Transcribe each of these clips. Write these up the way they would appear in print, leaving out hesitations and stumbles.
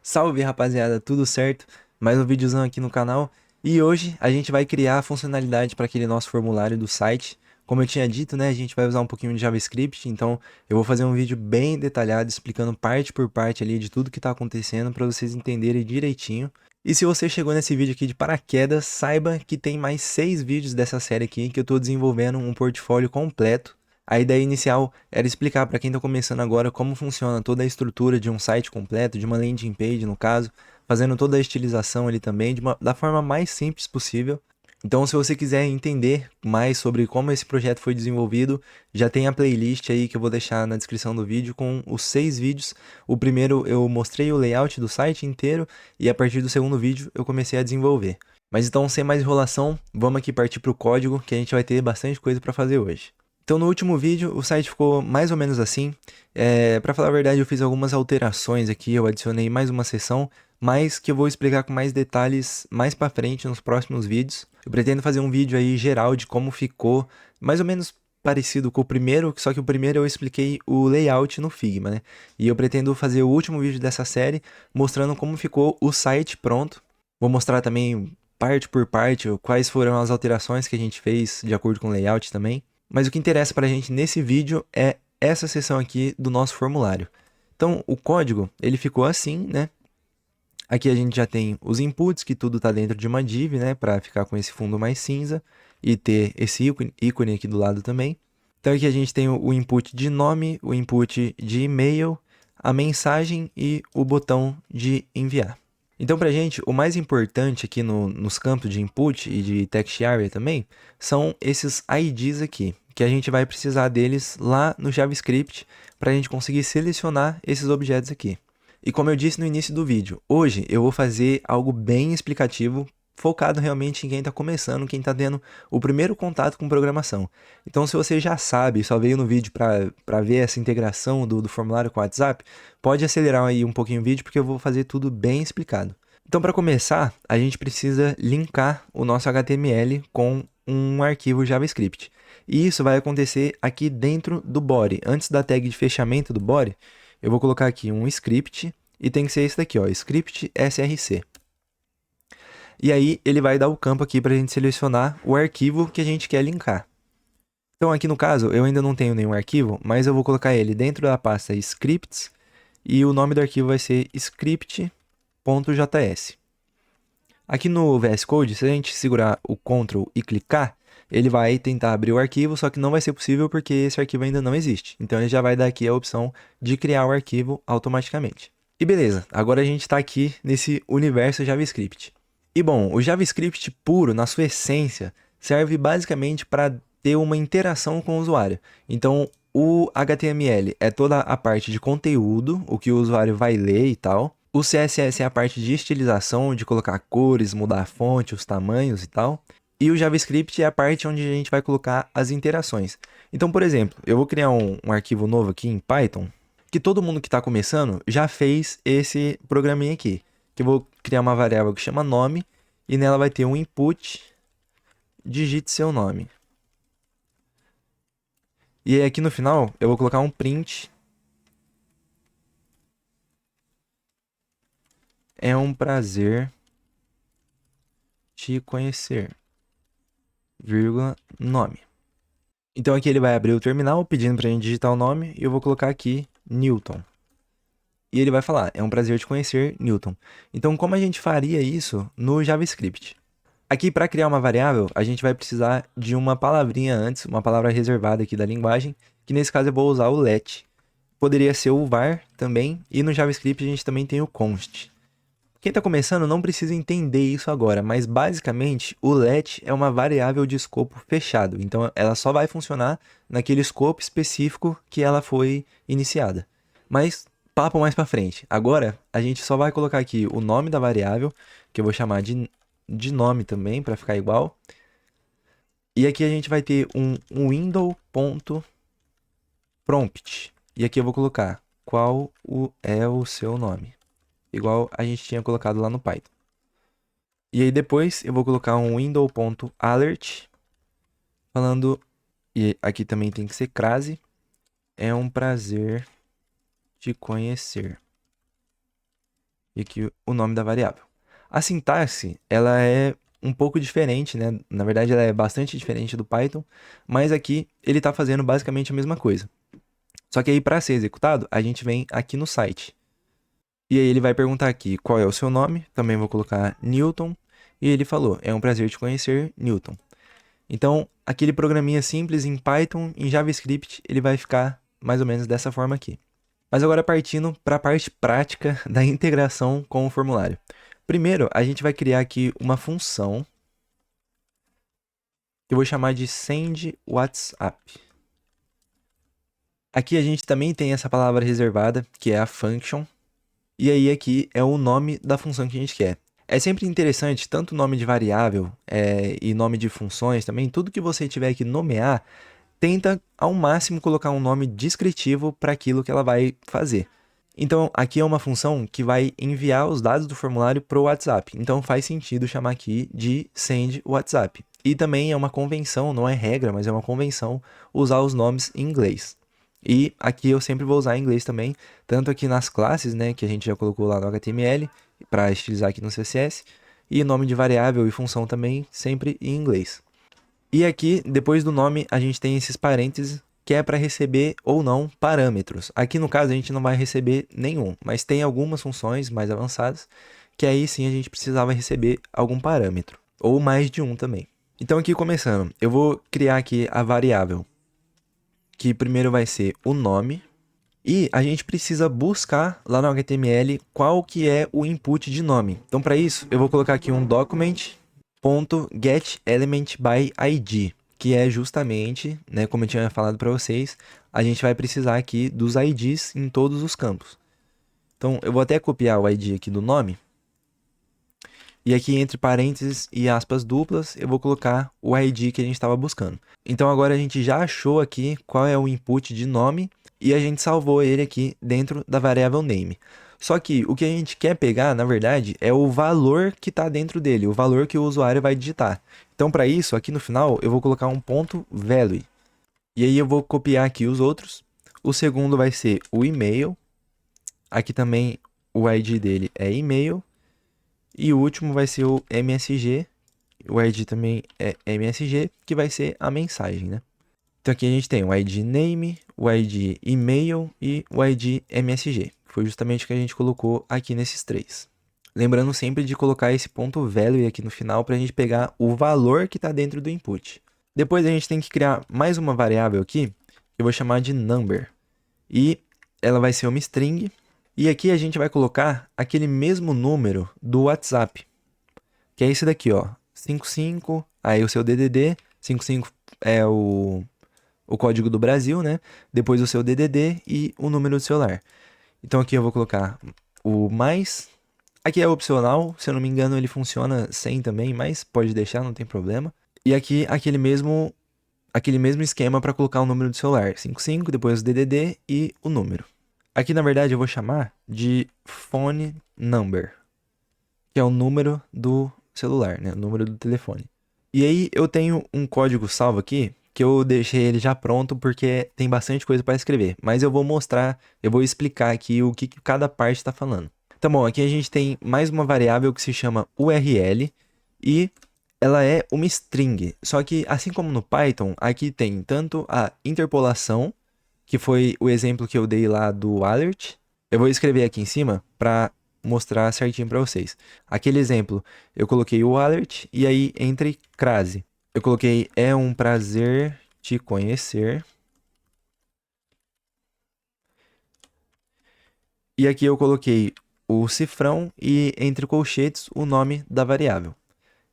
Salve rapaziada, tudo certo? Mais um videozão aqui no canal e hoje a gente vai criar a funcionalidade para aquele nosso formulário do site. Como eu tinha dito, né, a gente vai usar um pouquinho de JavaScript, então eu vou fazer um vídeo bem detalhado explicando parte por parte ali de tudo que está acontecendo para vocês entenderem direitinho. E se você chegou nesse vídeo aqui de paraquedas, saiba que tem mais 6 vídeos dessa série aqui que eu estou desenvolvendo um portfólio completo. A ideia inicial era explicar para quem está começando agora como funciona toda a estrutura de um site completo, de uma landing page no caso, fazendo toda a estilização ali também da forma mais simples possível. Então, se você quiser entender mais sobre como esse projeto foi desenvolvido, já tem a playlist aí que eu vou deixar na descrição do vídeo com os 6 vídeos. O primeiro eu mostrei o layout do site inteiro e a partir do segundo vídeo eu comecei a desenvolver. Mas então, sem mais enrolação, vamos aqui partir para o código que a gente vai ter bastante coisa para fazer hoje. Então no último vídeo o site ficou mais ou menos assim. Para falar a verdade eu fiz algumas alterações aqui, eu adicionei mais uma seção, mas que eu vou explicar com mais detalhes mais para frente nos próximos vídeos. Eu pretendo fazer um vídeo aí geral de como ficou, mais ou menos parecido com o primeiro, só que o primeiro eu expliquei o layout no Figma, né? E eu pretendo fazer o último vídeo dessa série mostrando como ficou o site pronto. Vou mostrar também parte por parte quais foram as alterações que a gente fez de acordo com o layout também. Mas o que interessa para a gente nesse vídeo é essa seção aqui do nosso formulário. Então, o código, ele ficou assim, né? Aqui a gente já tem os inputs, que tudo está dentro de uma div, né? Para ficar com esse fundo mais cinza e ter esse ícone aqui do lado também. Então aqui a gente tem o input de nome, o input de e-mail, a mensagem e o botão de enviar. Então, para a gente, o mais importante aqui nos campos de input e de text area também são esses IDs aqui, que a gente vai precisar deles lá no JavaScript para a gente conseguir selecionar esses objetos aqui. E como eu disse no início do vídeo, hoje eu vou fazer algo bem explicativo, focado realmente em quem está começando, quem está tendo o primeiro contato com programação. Então, se você já sabe, só veio no vídeo para ver essa integração do formulário com o WhatsApp, pode acelerar aí um pouquinho o vídeo, porque eu vou fazer tudo bem explicado. Então, para começar, a gente precisa linkar o nosso HTML com um arquivo JavaScript. E isso vai acontecer aqui dentro do body. Antes da tag de fechamento do body, eu vou colocar aqui um script, e tem que ser esse daqui, ó, script src. E aí ele vai dar o campo aqui para a gente selecionar o arquivo que a gente quer linkar. Então aqui no caso eu ainda não tenho nenhum arquivo, mas eu vou colocar ele dentro da pasta scripts e o nome do arquivo vai ser script.js. Aqui no VS Code, se a gente segurar o Ctrl e clicar, ele vai tentar abrir o arquivo, só que não vai ser possível porque esse arquivo ainda não existe. Então ele já vai dar aqui a opção de criar o arquivo automaticamente. E beleza, agora a gente está aqui nesse universo JavaScript. E bom, o JavaScript puro, na sua essência, serve basicamente para ter uma interação com o usuário. Então, o HTML é toda a parte de conteúdo, o que o usuário vai ler e tal. O CSS é a parte de estilização, de colocar cores, mudar a fonte, os tamanhos e tal. E o JavaScript é a parte onde a gente vai colocar as interações. Então, por exemplo, eu vou criar um arquivo novo aqui em Python, que todo mundo que está começando já fez esse programinha aqui. Que eu vou criar uma variável que chama nome, e nela vai ter um input, digite seu nome. E aí aqui no final eu vou colocar um print. É um prazer te conhecer, vírgula, nome. Então aqui ele vai abrir o terminal pedindo para a gente digitar o nome e eu vou colocar aqui Newton. E ele vai falar, é um prazer te conhecer, Newton. Então como a gente faria isso no JavaScript? Aqui para criar uma variável, a gente vai precisar de uma palavrinha antes, uma palavra reservada aqui da linguagem, que nesse caso eu vou usar o let. Poderia ser o var também, e no JavaScript a gente também tem o const. Quem está começando não precisa entender isso agora, mas basicamente o let é uma variável de escopo fechado, então ela só vai funcionar naquele escopo específico que ela foi iniciada. Mas papo mais para frente. Agora a gente só vai colocar aqui o nome da variável, que eu vou chamar de nome também para ficar igual. E aqui a gente vai ter um window.prompt. E aqui eu vou colocar qual é o seu nome, igual a gente tinha colocado lá no Python. E aí depois eu vou colocar um window.alert, falando, e aqui também tem que ser crase, é um prazer te conhecer, e aqui o nome da variável. A sintaxe, ela é um pouco diferente, né? Na verdade, ela é bastante diferente do Python, mas aqui ele está fazendo basicamente a mesma coisa. Só que aí, para ser executado, a gente vem aqui no site. E aí ele vai perguntar aqui qual é o seu nome, também vou colocar Newton, e ele falou, é um prazer te conhecer, Newton. Então, aquele programinha simples em Python, em JavaScript, ele vai ficar mais ou menos dessa forma aqui. Mas agora partindo para a parte prática da integração com o formulário. Primeiro, a gente vai criar aqui uma função que eu vou chamar de sendWhatsApp. Aqui a gente também tem essa palavra reservada, que é a function. E aí aqui é o nome da função que a gente quer. É sempre interessante, tanto o nome de variável e nome de funções também, tudo que você tiver que nomear, tenta ao máximo colocar um nome descritivo para aquilo que ela vai fazer. Então, aqui é uma função que vai enviar os dados do formulário para o WhatsApp. Então, faz sentido chamar aqui de sendWhatsApp. E também é uma convenção, não é regra, mas é uma convenção usar os nomes em inglês. E aqui eu sempre vou usar em inglês também, tanto aqui nas classes, né, que a gente já colocou lá no HTML, para estilizar aqui no CSS, e nome de variável e função também, sempre em inglês. E aqui, depois do nome, a gente tem esses parênteses, que é para receber ou não parâmetros. Aqui no caso a gente não vai receber nenhum, mas tem algumas funções mais avançadas, que aí sim a gente precisava receber algum parâmetro, ou mais de um também. Então aqui começando, eu vou criar aqui a variável, que primeiro vai ser o nome, e a gente precisa buscar lá no HTML qual que é o input de nome. Então para isso, eu vou colocar aqui um document.getElementById, que é justamente, né, como eu tinha falado para vocês, a gente vai precisar aqui dos IDs em todos os campos. Então eu vou até copiar o ID aqui do nome. E aqui entre parênteses e aspas duplas, eu vou colocar o ID que a gente estava buscando. Então agora a gente já achou aqui qual é o input de nome e a gente salvou ele aqui dentro da variável name. Só que o que a gente quer pegar, na verdade, é o valor que está dentro dele, o valor que o usuário vai digitar. Então para isso, aqui no final, eu vou colocar um ponto value. E aí eu vou copiar aqui os outros. O segundo vai ser o e-mail. Aqui também o ID dele é e-mail. E o último vai ser o MSG, o ID também é MSG, que vai ser a mensagem, né? Então aqui a gente tem o ID name, o ID e-mail e o ID MSG. Foi justamente o que a gente colocou aqui nesses três. Lembrando sempre de colocar esse ponto value aqui no final para a gente pegar o valor que está dentro do input. Depois a gente tem que criar mais uma variável aqui, que eu vou chamar de number. E ela vai ser uma string. E aqui a gente vai colocar aquele mesmo número do WhatsApp, que é esse daqui, ó, 55, aí o seu DDD, 55 é o código do Brasil, né? Depois o seu DDD e o número do celular. Então aqui eu vou colocar o mais, aqui é opcional, se eu não me engano ele funciona sem também, mas pode deixar, não tem problema. E aqui aquele mesmo esquema para colocar o número do celular, 55, depois o DDD e o número. Aqui, na verdade, eu vou chamar de phone number, que é o número do celular, né? O número do telefone. E aí, eu tenho um código salvo aqui, que eu deixei ele já pronto, porque tem bastante coisa para escrever. Mas eu vou mostrar, eu vou explicar aqui o que cada parte está falando. Tá bom, aqui a gente tem mais uma variável que se chama URL, e ela é uma string. Só que, assim como no Python, aqui tem tanto a interpolação, que foi o exemplo que eu dei lá do alert. Eu vou escrever aqui em cima para mostrar certinho para vocês. Aquele exemplo, eu coloquei o alert e aí entre crase. Eu coloquei é um prazer te conhecer. E aqui eu coloquei o cifrão e entre colchetes o nome da variável.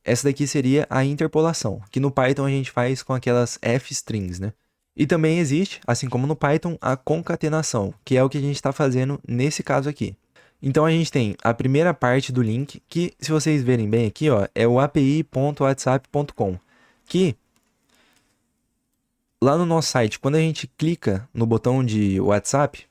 Essa daqui seria a interpolação, que no Python a gente faz com aquelas f-strings, né? E também existe, assim como no Python, a concatenação, que é o que a gente está fazendo nesse caso aqui. Então a gente tem a primeira parte do link, que se vocês verem bem aqui, ó, é o api.whatsapp.com, que lá no nosso site, quando a gente clica no botão de WhatsApp,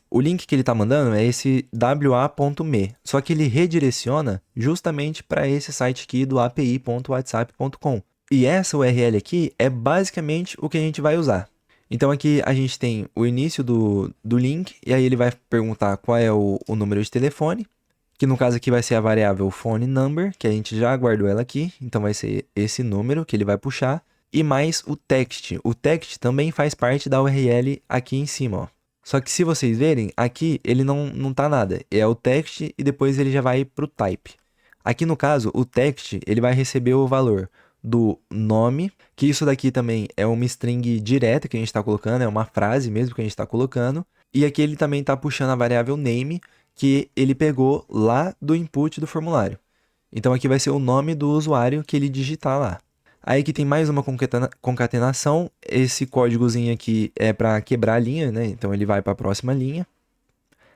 o link que ele está mandando é esse wa.me, só que ele redireciona justamente para esse site aqui do api.whatsapp.com. E essa URL aqui é basicamente o que a gente vai usar. Então aqui a gente tem o início do link, e aí ele vai perguntar qual é o número de telefone, que no caso aqui vai ser a variável phone number, que a gente já guardou ela aqui, então vai ser esse número que ele vai puxar, e mais o text. O text também faz parte da URL aqui em cima, ó. Só que se vocês verem, aqui ele não tá nada, é o text e depois ele já vai pro type. Aqui no caso, o text ele vai receber o valor do nome, que isso daqui também é uma string direta que a gente está colocando, é uma frase mesmo que a gente está colocando. E aqui ele também está puxando a variável name, que ele pegou lá do input do formulário. Então aqui vai ser o nome do usuário que ele digitar lá. Aí aqui tem mais uma concatenação, esse códigozinho aqui é para quebrar a linha, né? Então ele vai para a próxima linha.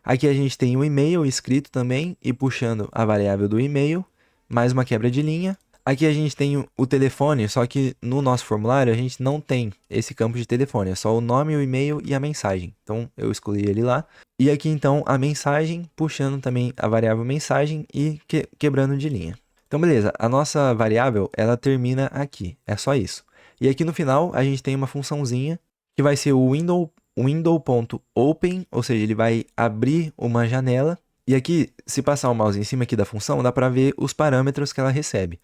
Aqui a gente tem o e-mail escrito também e puxando a variável do e-mail, mais uma quebra de linha. Aqui a gente tem o telefone, só que no nosso formulário a gente não tem esse campo de telefone, é só o nome, o e-mail e a mensagem. Então eu escolhi ele lá. E aqui então a mensagem, puxando também a variável mensagem e quebrando de linha. Então beleza, a nossa variável ela termina aqui, é só isso. E aqui no final a gente tem uma funçãozinha que vai ser o window.open, ou seja, ele vai abrir uma janela. E aqui, se passar o mouse em cima aqui da função, dá para ver os parâmetros que ela recebe.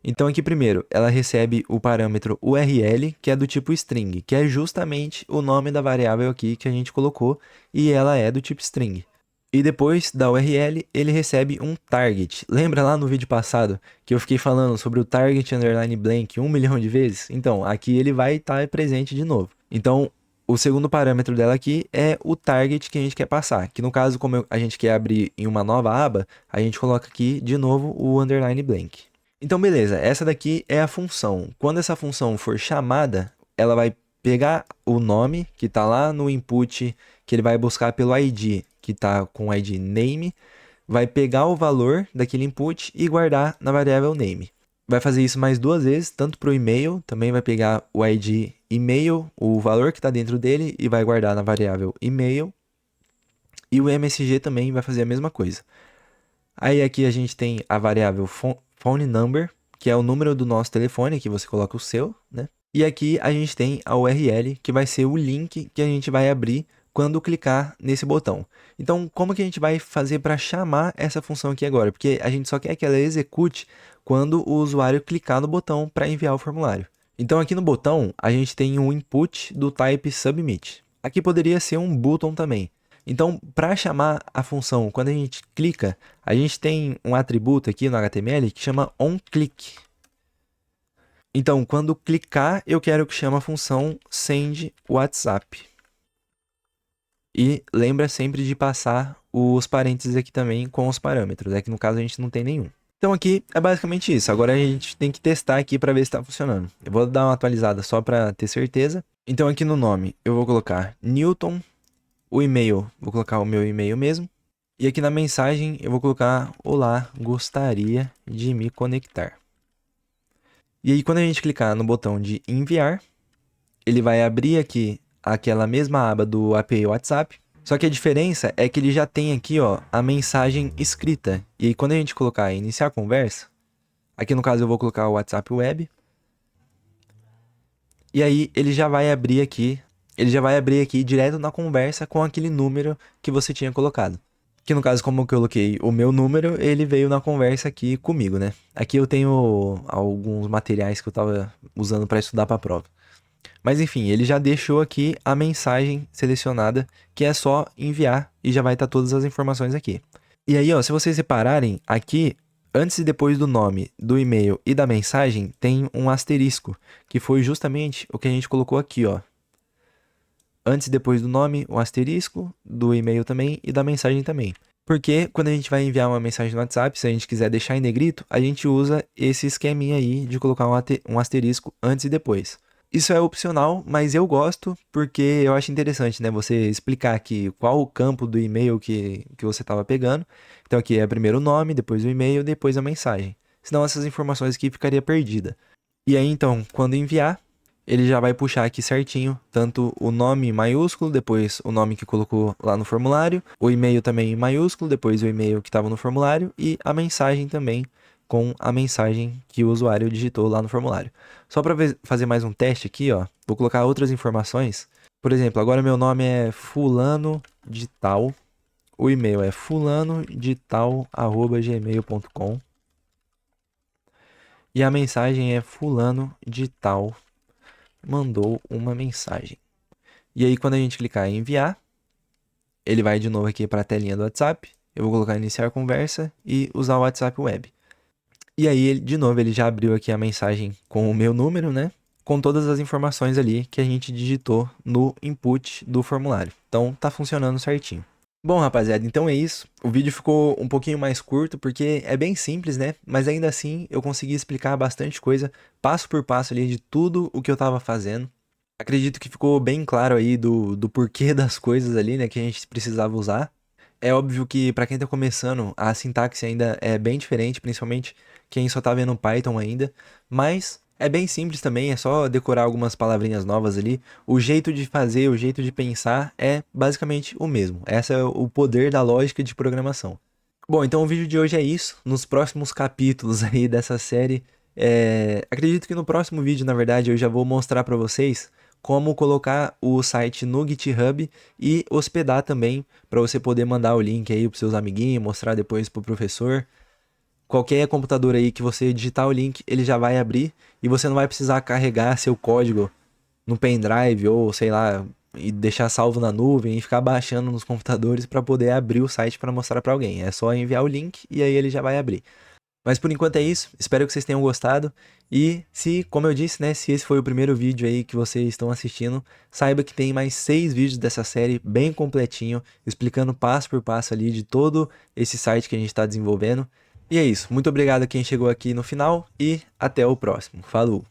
Então aqui primeiro, ela recebe o parâmetro URL, que é do tipo string, que é justamente o nome da variável aqui que a gente colocou, e ela é do tipo string. E depois da URL, ele recebe um target. Lembra lá no vídeo passado que eu fiquei falando sobre o target underline blank 1 milhão de vezes? Então, aqui ele vai estar presente de novo. Então, o segundo parâmetro dela aqui é o target que a gente quer passar. Que no caso, como a gente quer abrir em uma nova aba, a gente coloca aqui de novo o underline blank. Então, beleza, essa daqui é a função. Quando essa função for chamada, ela vai pegar o nome que está lá no input, que ele vai buscar pelo ID, que está com o ID name, vai pegar o valor daquele input e guardar na variável name. Vai fazer isso mais duas vezes, tanto para o e-mail, também vai pegar o ID e-mail, o valor que está dentro dele, e vai guardar na variável e-mail. E o MSG também vai fazer a mesma coisa. Aí aqui a gente tem a variável phone number, que é o número do nosso telefone, que você coloca o seu, né? E aqui a gente tem a URL, que vai ser o link que a gente vai abrir quando clicar nesse botão. Então, como que a gente vai fazer para chamar essa função aqui agora? Porque a gente só quer que ela execute quando o usuário clicar no botão para enviar o formulário. Então, aqui no botão, a gente tem um input do type submit. Aqui poderia ser um button também. Então, para chamar a função, quando a gente clica, a gente tem um atributo aqui no HTML que chama onClick. Então, quando clicar, eu quero que chame a função sendWhatsApp. E lembra sempre de passar os parênteses aqui também com os parâmetros, é que no caso a gente não tem nenhum. Então aqui é basicamente isso, agora a gente tem que testar aqui para ver se está funcionando. Eu vou dar uma atualizada só para ter certeza. Então aqui no nome eu vou colocar Newton, o e-mail, vou colocar o meu e-mail mesmo. E aqui na mensagem eu vou colocar olá, gostaria de me conectar. E aí quando a gente clicar no botão de enviar, ele vai abrir aqui aquela mesma aba do API WhatsApp. Só que a diferença é que ele já tem aqui, ó, a mensagem escrita. E aí quando a gente colocar iniciar conversa, aqui no caso eu vou colocar o WhatsApp Web. E aí ele já vai abrir aqui direto na conversa com aquele número que você tinha colocado. Que no caso, como eu coloquei o meu número, ele veio na conversa aqui comigo, né? Aqui eu tenho alguns materiais que eu tava usando para estudar para a prova. Mas enfim, ele já deixou aqui a mensagem selecionada, que é só enviar e já vai estar todas as informações aqui. E aí, ó, se vocês repararem, aqui, antes e depois do nome, do e-mail e da mensagem, tem um asterisco, que foi justamente o que a gente colocou aqui, ó. Antes e depois do nome, um asterisco, do e-mail também e da mensagem também. Porque quando a gente vai enviar uma mensagem no WhatsApp, se a gente quiser deixar em negrito, a gente usa esse esqueminha aí de colocar um asterisco antes e depois. Isso é opcional, mas eu gosto porque eu acho interessante, né? Você explicar aqui qual o campo do e-mail que você estava pegando. Então aqui é primeiro o nome, depois o e-mail, depois a mensagem. Senão essas informações aqui ficaria perdida. E aí então, quando enviar, ele já vai puxar aqui certinho, tanto o nome em maiúsculo, depois o nome que colocou lá no formulário, o e-mail também em maiúsculo, depois o e-mail que estava no formulário e a mensagem também com a mensagem que o usuário digitou lá no formulário. Só para fazer mais um teste aqui, ó, vou colocar outras informações. Por exemplo, agora meu nome é fulano de tal, o e-mail é fulanodital@gmail.com e a mensagem é fulano de tal mandou uma mensagem. E aí quando a gente clicar em enviar, ele vai de novo aqui para a telinha do WhatsApp. Eu vou colocar iniciar conversa e usar o WhatsApp Web. E aí, de novo, ele já abriu aqui a mensagem com o meu número, né? Com todas as informações ali que a gente digitou no input do formulário. Então, tá funcionando certinho. Bom, rapaziada, então é isso. O vídeo ficou um pouquinho mais curto porque é bem simples, né? Mas ainda assim, eu consegui explicar bastante coisa, passo por passo ali de tudo o que eu tava fazendo. Acredito que ficou bem claro aí do porquê das coisas ali, né, que a gente precisava usar. É óbvio que para quem tá começando, a sintaxe ainda é bem diferente, principalmente quem só tá vendo Python ainda, mas é bem simples também, é só decorar algumas palavrinhas novas ali. O jeito de fazer, o jeito de pensar é basicamente o mesmo. Esse é o poder da lógica de programação. Bom, então o vídeo de hoje é isso. Nos próximos capítulos aí dessa série, acredito que no próximo vídeo, na verdade, eu já vou mostrar para vocês como colocar o site no GitHub e hospedar também, para você poder mandar o link aí para seus amiguinhos, mostrar depois pro professor. Qualquer computador aí que você digitar o link, ele já vai abrir e você não vai precisar carregar seu código no pendrive ou sei lá e deixar salvo na nuvem e ficar baixando nos computadores para poder abrir o site para mostrar para alguém. É só enviar o link e aí ele já vai abrir. Mas por enquanto é isso. Espero que vocês tenham gostado. E se, como eu disse, né, se esse foi o primeiro vídeo aí que vocês estão assistindo, saiba que tem mais 6 vídeos dessa série bem completinho, explicando passo por passo ali de todo esse site que a gente está desenvolvendo. E é isso. Muito obrigado a quem chegou aqui no final e até o próximo. Falou!